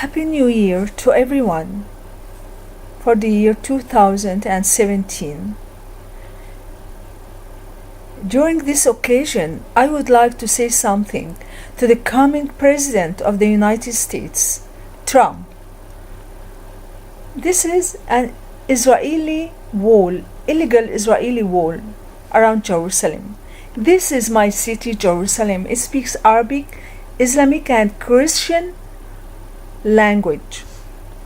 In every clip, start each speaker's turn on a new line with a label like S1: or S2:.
S1: Happy New Year to everyone for the year 2017. During this occasion, I would like to say something to the coming President of the United States, Trump. This is an Israeli wall, illegal Israeli wall around Jerusalem. This is my city, Jerusalem. It speaks Arabic, Islamic and Christian language.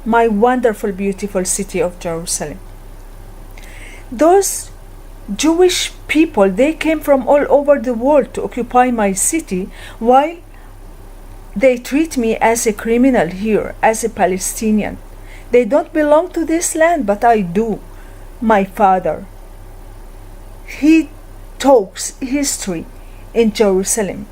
S1: My wonderful, beautiful city of Jerusalem. Those Jewish people, they came from all over the world to occupy my city, while they treat me as a criminal here, as a Palestinian. They don't belong to this land, but I do. My father, he talks history in Jerusalem.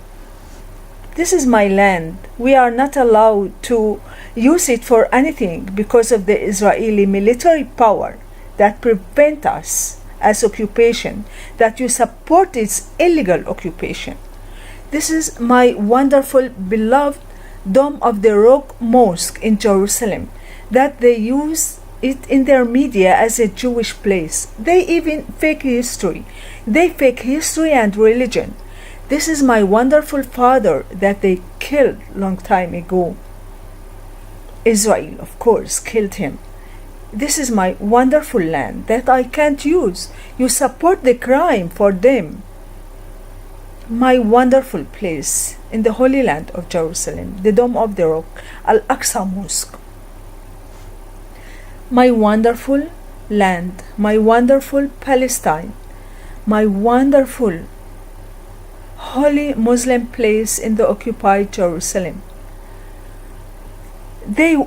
S1: This is my land. We are not allowed to use it for anything because of the Israeli military power that prevent us as occupation, that you support its illegal occupation. This is my wonderful, beloved Dome of the Rock Mosque in Jerusalem, that they use it in their media as a Jewish place. They even fake history. They fake history and religion. This is my wonderful father that they killed long time ago. Israel, of course, killed him. This is my wonderful land that I can't use. You support the crime for them. My wonderful place in the Holy Land of Jerusalem, the Dome of the Rock, Al-Aqsa Mosque. My wonderful land, my wonderful Palestine, my wonderful holy Muslim place in the occupied Jerusalem. They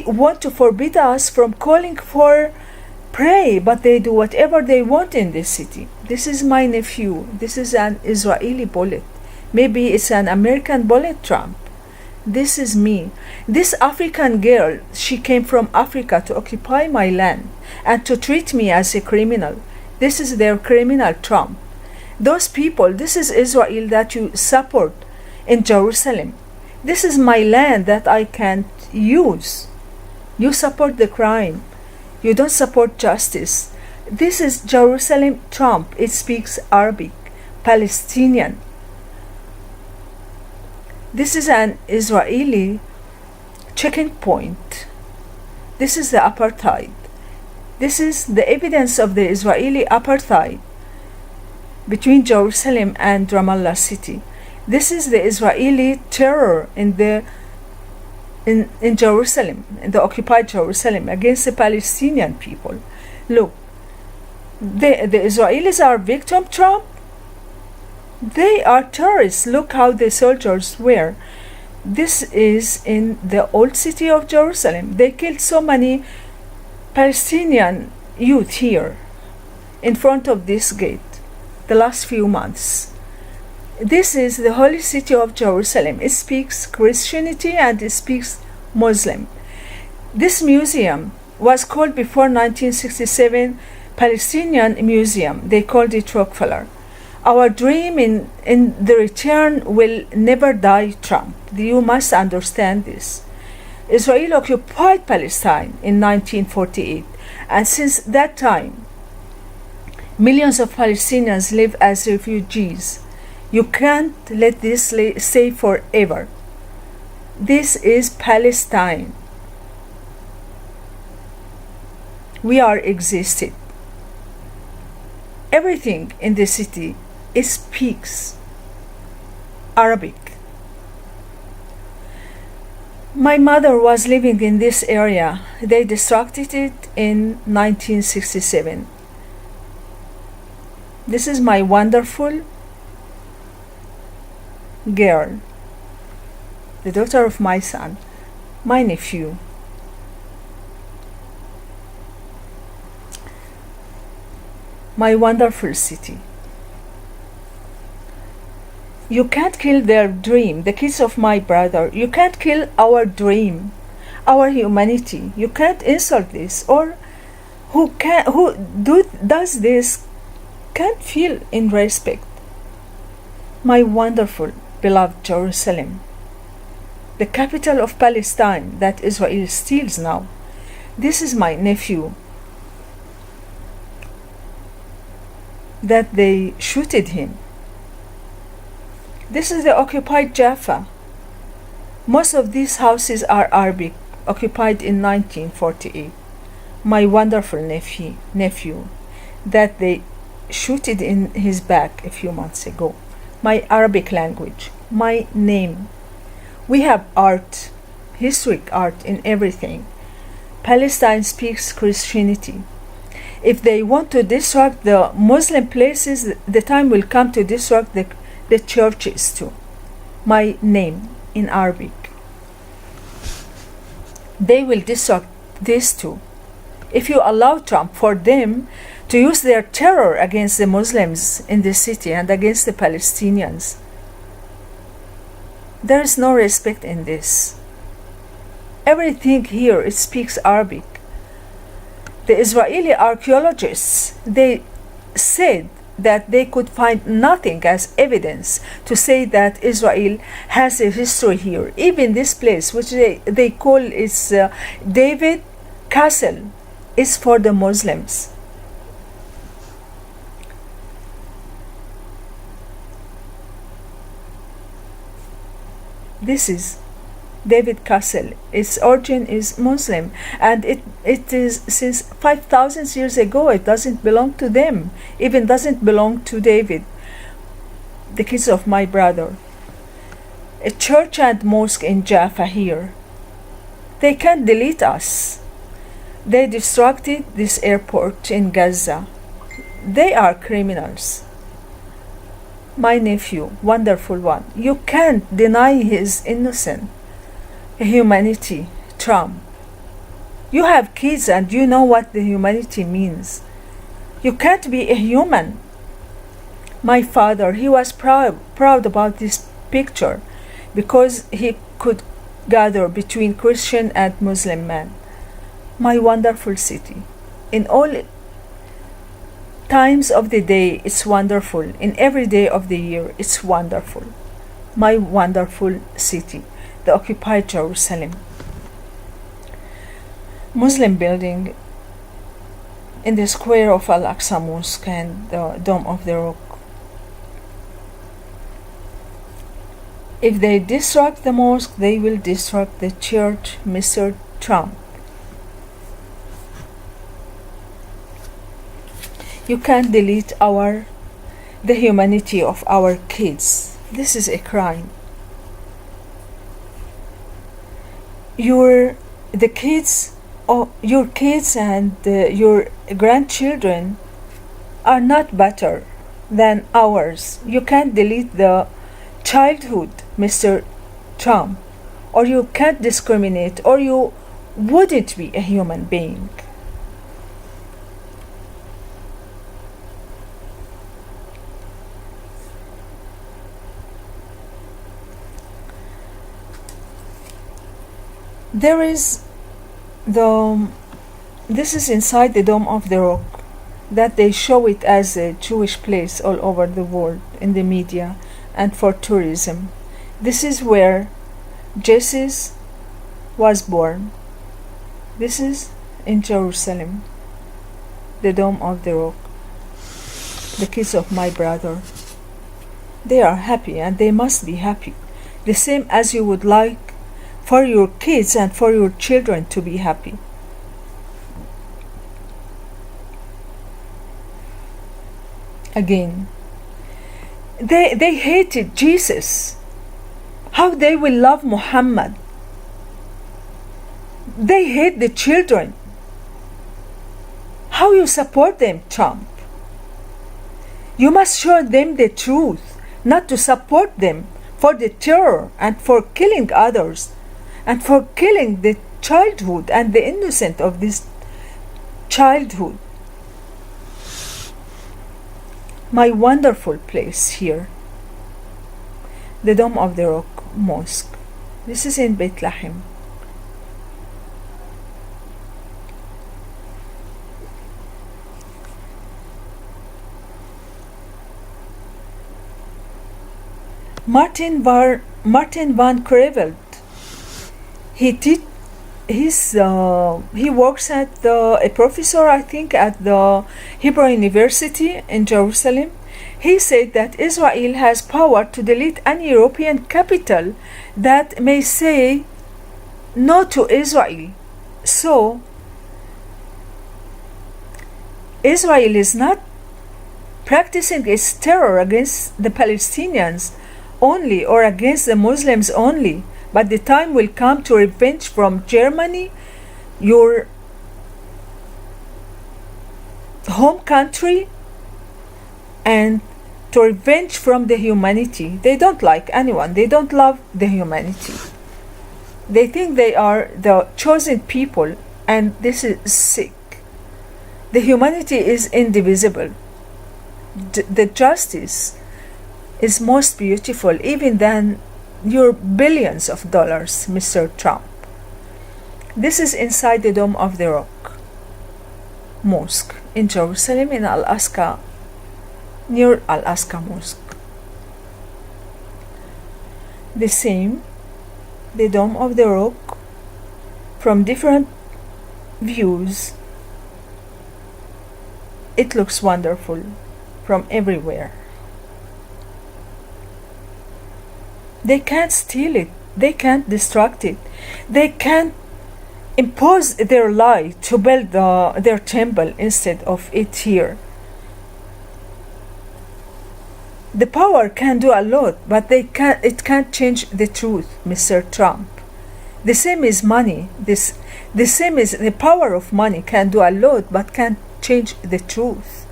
S1: want to forbid us from calling for pray, but they do whatever they want in this city. This is my nephew. This is an Israeli bullet. Maybe it's an American bullet, Trump. This is me. This African girl, she came from Africa to occupy my land and to treat me as a criminal. This is their criminal, Trump. Those people, this is Israel that you support in Jerusalem. This is my land that I can't use. You support the crime. You don't support justice. This is Jerusalem, Trump. It speaks Arabic, Palestinian. This is an Israeli checking point. This is the apartheid. This is the evidence of the Israeli apartheid between Jerusalem and Ramallah city. This is the Israeli terror in Jerusalem, in the occupied Jerusalem, against the Palestinian people. Look, the Israelis are victim, Trump. They are terrorists. Look how the soldiers were. This is in the old city of Jerusalem. They killed so many Palestinian youth here in front of this gate the last few months. This is the holy city of Jerusalem. It speaks Christianity and it speaks Muslim. This museum was called before 1967 Palestinian Museum. They called it Rockefeller. Our dream in the return will never die, Trump. You must understand this. Israel occupied Palestine in 1948, and since that time, millions of Palestinians live as refugees. You can't let this stay forever. This is Palestine. We are existed. Everything in the city speaks Arabic. My mother was living in this area. They destructed it in 1967. This is my wonderful girl, the daughter of my son, my nephew. My wonderful city. You can't kill their dream, the kids of my brother. You can't kill our dream, our humanity. You can't insult this. Or who does this can't feel in respect. My wonderful, beloved Jerusalem. the capital of Palestine that Israel steals now. This is my nephew that they shooted him. This is the occupied Jaffa. Most of these houses are Arabic, occupied in 1948. My wonderful nephew that they shooted in his back a few months ago. My Arabic language, my name. We have art, historic art in everything. Palestine speaks Christianity. If they want to disrupt the Muslim places, the time will come to disrupt the churches too. My name in Arabic. They will disrupt this too. If you allow Trump for them to use their terror against the Muslims in the city and against the Palestinians, there is no respect in this. Everything here, it speaks Arabic. The Israeli archaeologists, they said that they could find nothing as evidence to say that Israel has a history here. Even this place, which they call is David Castle, is for the Muslims. This is David Castle. Its origin is Muslim, and it is since 5,000 years ago. It doesn't belong to them, even doesn't belong to David, the kids of my brother. A church and mosque in Jaffa here. They can't delete us. They destructed this airport in Gaza. They are criminals. My nephew, wonderful one, you can't deny his innocence. Humanity, Trump. You have kids and you know what the humanity means. You can't be a human. My father, he was proud about this picture because he could gather between Christian and Muslim men. My wonderful city. In all times of the day, it's wonderful. In every day of the year, it's wonderful. My wonderful city. The occupied Jerusalem. Muslim building in the square of Al-Aqsa Mosque and the Dome of the Rock. If they disrupt the mosque, they will disrupt the church, Mr. Trump. You can't delete the humanity of our kids. This is a crime. Your kids and your grandchildren are not better than ours. You can't delete the childhood, Mr. Trump, or you can't discriminate, or you wouldn't be a human being. There is this is inside the Dome of the Rock, that they show it as a Jewish place all over the world in the media and for tourism. This is where Jesus was born. This is in Jerusalem, the Dome of the Rock. The kids of my brother, they are happy and they must be happy, the same as you would like for your kids and for your children to be happy. Again, they hated Jesus. How they will love Muhammad? They hate the children. How you support them, Trump? You must show them the truth, not to support them for the terror and for killing others, and for killing the childhood and the innocent of this childhood. My wonderful place here, the Dome of the Rock Mosque. This is in Bethlehem. Martin van Creveld, He teach he works at a professor, I think, at the Hebrew University in Jerusalem. He said that Israel has power to delete any European capital that may say no to Israel. So Israel is not practicing its terror against the Palestinians only or against the Muslims only, but the time will come to revenge from Germany, your home country, and to revenge from the humanity. They don't like anyone. They don't love the humanity. They think they are the chosen people, and this is sick. The humanity is indivisible. The justice is most beautiful, even than your billions of dollars, Mr. Trump. This is inside the Dome of the Rock Mosque in Jerusalem, in Al-Aqsa, near Al-Aqsa Mosque. The same, the Dome of the Rock, from different views, it looks wonderful from everywhere. They can't steal it. They can't destruct it. They can't impose their lie to build their temple instead of it here. The power can do a lot, but it can't change the truth, Mr. Trump. The same is money. The same is the power of money can do a lot, but can't change the truth.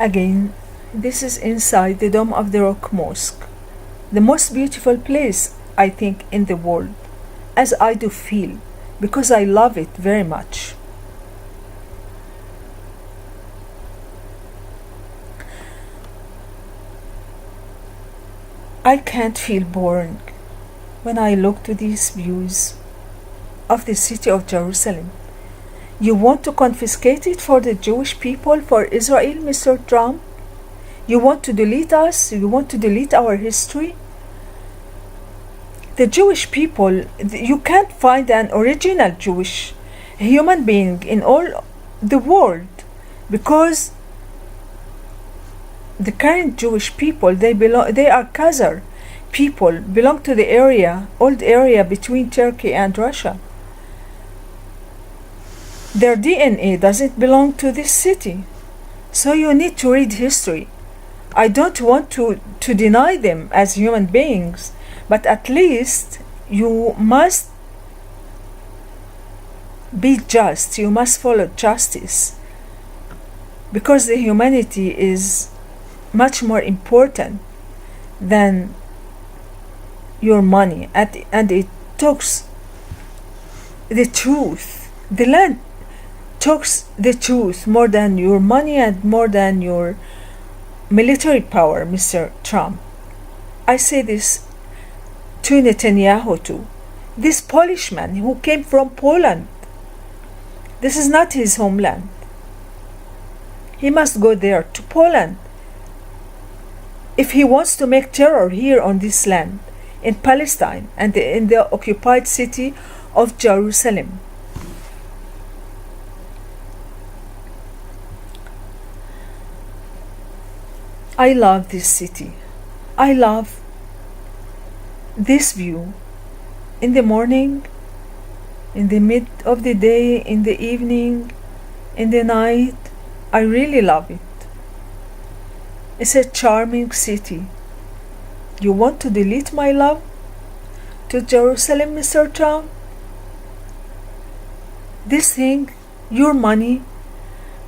S1: Again, this is inside the Dome of the Rock Mosque, the most beautiful place, I think, in the world, as I do feel, because I love it very much. I can't feel boring when I look to these views of the city of Jerusalem. You want to confiscate it for the Jewish people, for Israel, Mr. Trump? You want to delete us? You want to delete our history? The Jewish people, you can't find an original Jewish human being in all the world, because the current Jewish people, they are Khazar people, belong to the old area between Turkey and Russia. Their DNA doesn't belong to this city. So you need to read history. I don't want to deny them as human beings, but at least you must be just. You must follow justice, because the humanity is much more important than your money, and it talks the truth. The land talks the truth more than your money and more than your military power, Mr. Trump. I say this to Netanyahu too. This Polish man who came from Poland, this is not his homeland. He must go there to Poland if he wants to make terror here on this land, in Palestine and in the occupied city of Jerusalem. I love this city. I love this view. In the morning, in the mid of the day, in the evening, in the night, I really love it. It's a charming city. You want to delete my love to Jerusalem, Mr. Trump? This thing, your money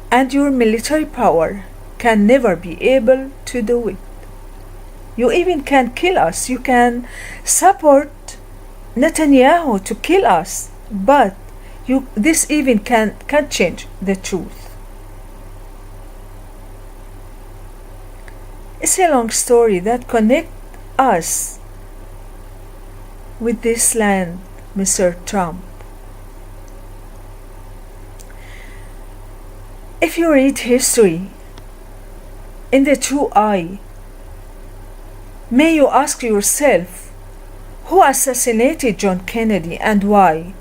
S1: and your military power, can never be able to do it. You even can kill us. You can support Netanyahu to kill us, but this even can't change the truth. It's a long story that connects us with this land, Mr. Trump. If you read history in the true eye, may you ask yourself, who assassinated John Kennedy and why?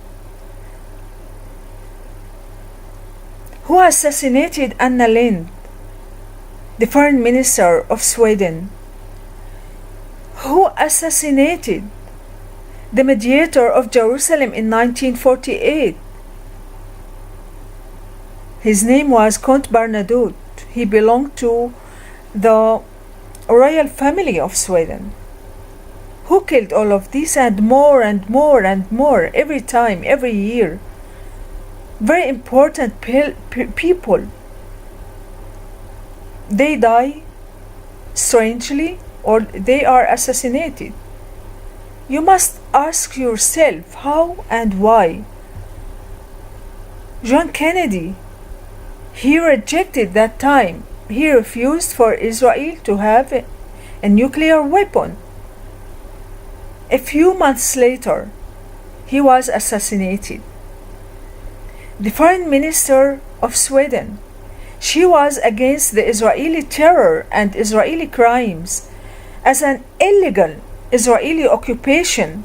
S1: Who assassinated Anna Lindh, the Foreign Minister of Sweden? Who assassinated the mediator of Jerusalem in 1948? His name was Count Bernadotte. He belonged to the royal family of Sweden. Who killed all of these and more and more and more every time, every year? Very important people. They die strangely or they are assassinated. You must ask yourself how and why. John Kennedy, he rejected that time. He refused for Israel to have a nuclear weapon. A few months later, he was assassinated. The Foreign Minister of Sweden, she was against the Israeli terror and Israeli crimes as an illegal Israeli occupation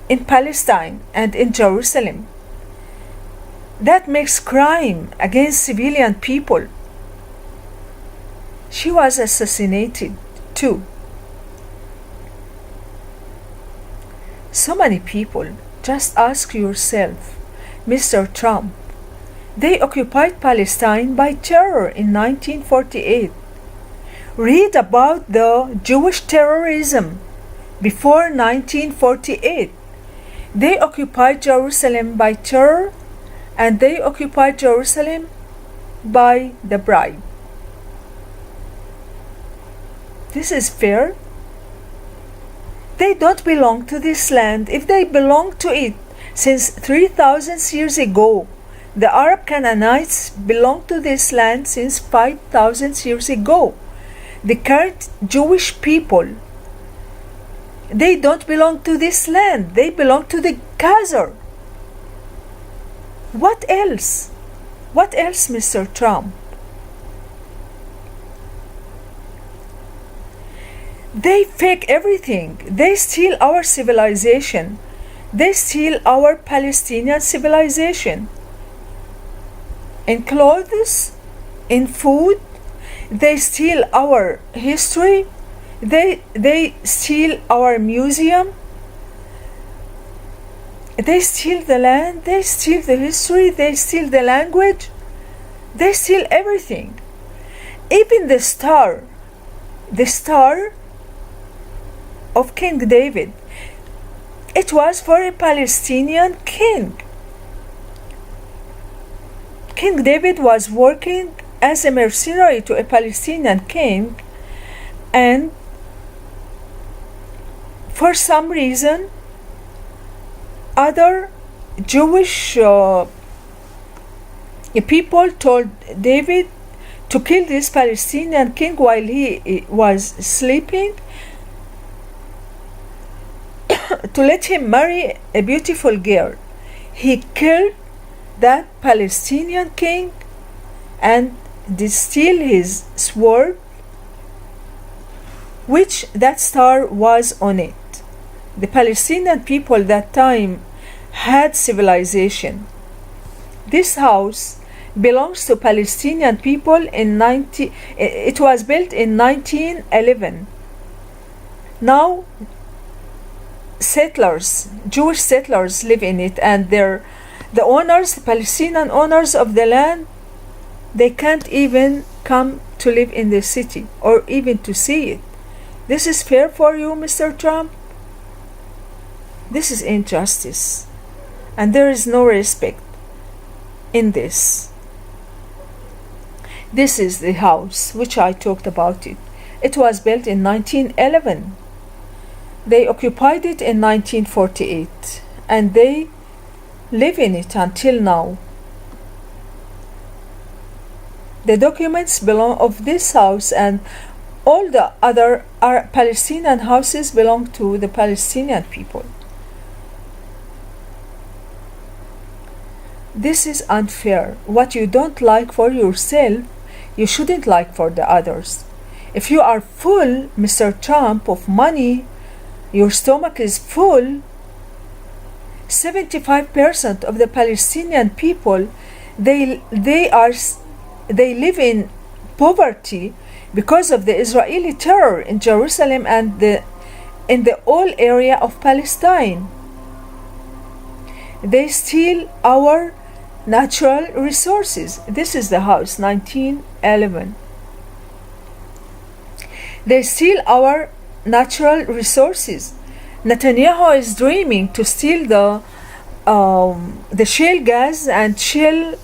S1: in Palestine and in Jerusalem. That makes crime against civilian people. She was assassinated too. So many people. Just ask yourself, Mr. Trump, they occupied Palestine by terror in 1948. Read about the Jewish terrorism before 1948. They occupied Jerusalem by terror, and they occupied Jerusalem by the bribe. This is fair. They don't belong to this land. If they belong to it since 3,000 years ago, the Arab Canaanites belong to this land since 5,000 years ago. The current Jewish people, they don't belong to this land. They belong to the Gaza. What else? What else, Mr. Trump? They fake everything. They steal our civilization. They steal our Palestinian civilization. In clothes, in food, they steal our history. They steal our museum. They steal the land. They steal the history. They steal the language. They steal everything. Even the star of King David, it was for a Palestinian king. King David was working as a mercenary to a Palestinian king, and for some reason other Jewish people told David to kill this Palestinian king while he was sleeping, to let him marry a beautiful girl. He killed that Palestinian king and did steal his sword, which that star was on it. The Palestinian people that time had civilization. This house belongs to Palestinian people it was built in 1911. Now Jewish settlers live in it, and the owners, the Palestinian owners of the land, they can't even come to live in the city or even to see it. This is fair for you, Mr. Trump? This is injustice, and there is no respect in this. This is the house which I talked about it. It was built in 1911. They occupied it in 1948, and they live in it until now. The documents belong of this house, and all the other Palestinian houses belong to the Palestinian people. This is unfair. What you don't like for yourself, you shouldn't like for the others. If you are full, Mr. Trump, of money, your stomach is full. 75% of the Palestinian people, they live in poverty because of the Israeli terror in Jerusalem and in the whole area of Palestine. They steal our natural resources. This is the house, 1911. They steal our natural resources. Netanyahu is dreaming to steal the shale gas and shale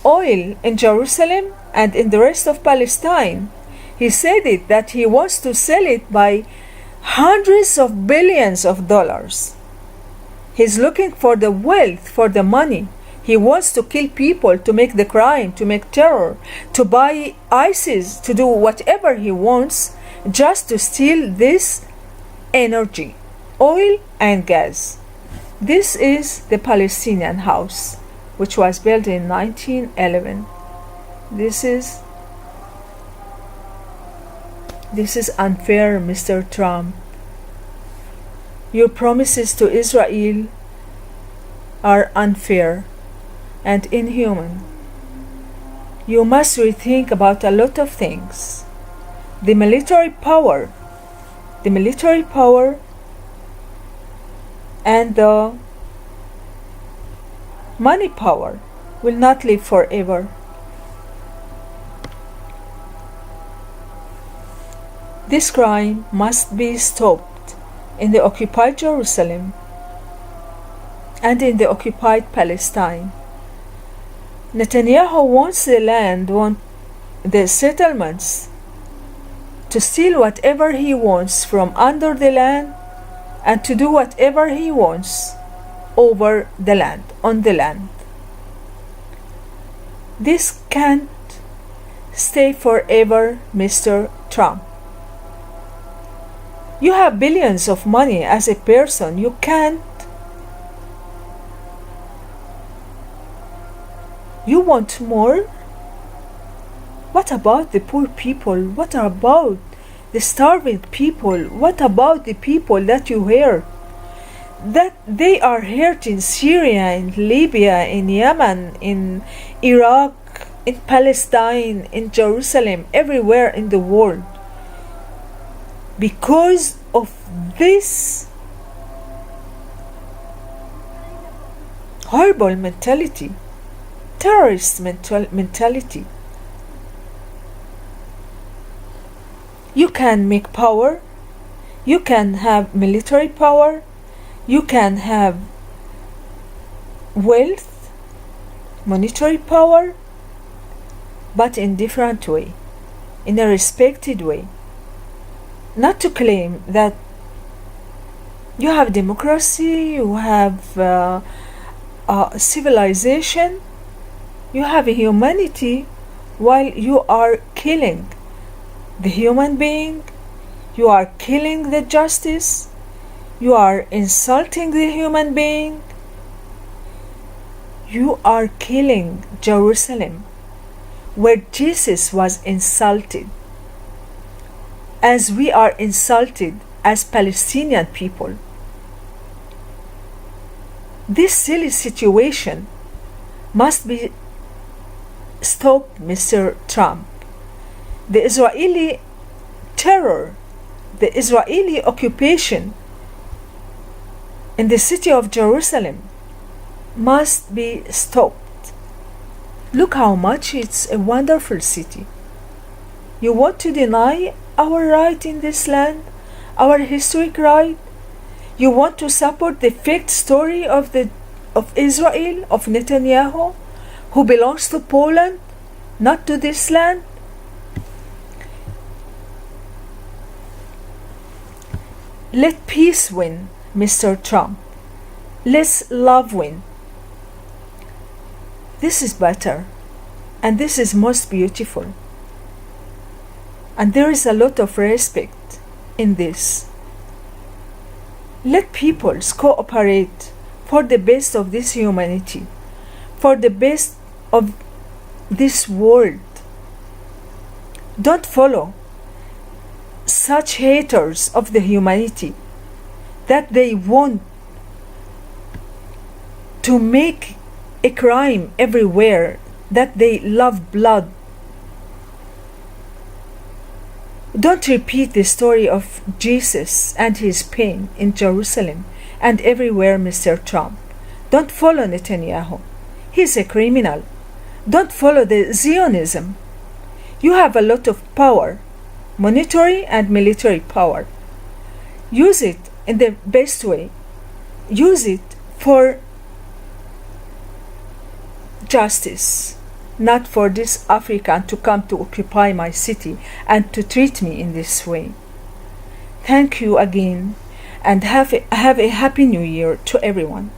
S1: oil in Jerusalem and in the rest of Palestine. He said it that he wants to sell it by hundreds of billions of dollars. He's looking for the wealth, for the money. He wants to kill people, to make the crime, to make terror, to buy ISIS, to do whatever he wants just to steal this energy, oil and gas. This is the Palestinian house, which was built in 1911. This is unfair, Mr. Trump. Your promises to Israel are unfair and inhuman. You must rethink about a lot of things. The military power and the money power will not live forever. This crime must be stopped in the occupied Jerusalem and in the occupied Palestine. Netanyahu wants the land, wants the settlements to steal whatever he wants from under the land and to do whatever he wants over the land, on the land. This can't stay forever, Mr. Trump. You have billions of money as a person. You can't. You want more? What about the poor people? What about the starving people? What about the people that you hear that they are hurt in Syria, in Libya, in Yemen, in Iraq, in Palestine, in Jerusalem, everywhere in the world? Because of this horrible mentality, terrorist mentality. You can make power, you can have military power, you can have wealth, monetary power, but in different way, in a respected way. Not to claim that you have democracy, you have civilization, you have humanity, while you are killing the human being, you are killing the justice, you are insulting the human being, you are killing Jerusalem, where Jesus was insulted, as we are insulted as Palestinian people. This silly situation must be stopped, Mr. Trump. The Israeli terror, the Israeli occupation in the city of Jerusalem must be stopped. Look how much it's a wonderful city. You want to deny our right in this land, our historic right? You want to support the fake story of Israel, of Netanyahu, who belongs to Poland, not to this land? Let peace win, Mr. Trump. Let love win. This is better, and this is most beautiful. And there is a lot of respect in this. Let peoples cooperate for the best of this humanity, for the best of this world. Don't follow such haters of the humanity that they want to make a crime everywhere, that they love blood. Don't repeat the story of Jesus and his pain in Jerusalem and everywhere, Mr. Trump. Don't follow Netanyahu. He's a criminal. Don't follow the Zionism. You have a lot of power, monetary and military power. Use it in the best way. Use it for justice, not for this African to come to occupy my city and to treat me in this way. Thank you again, and have a happy new year to everyone.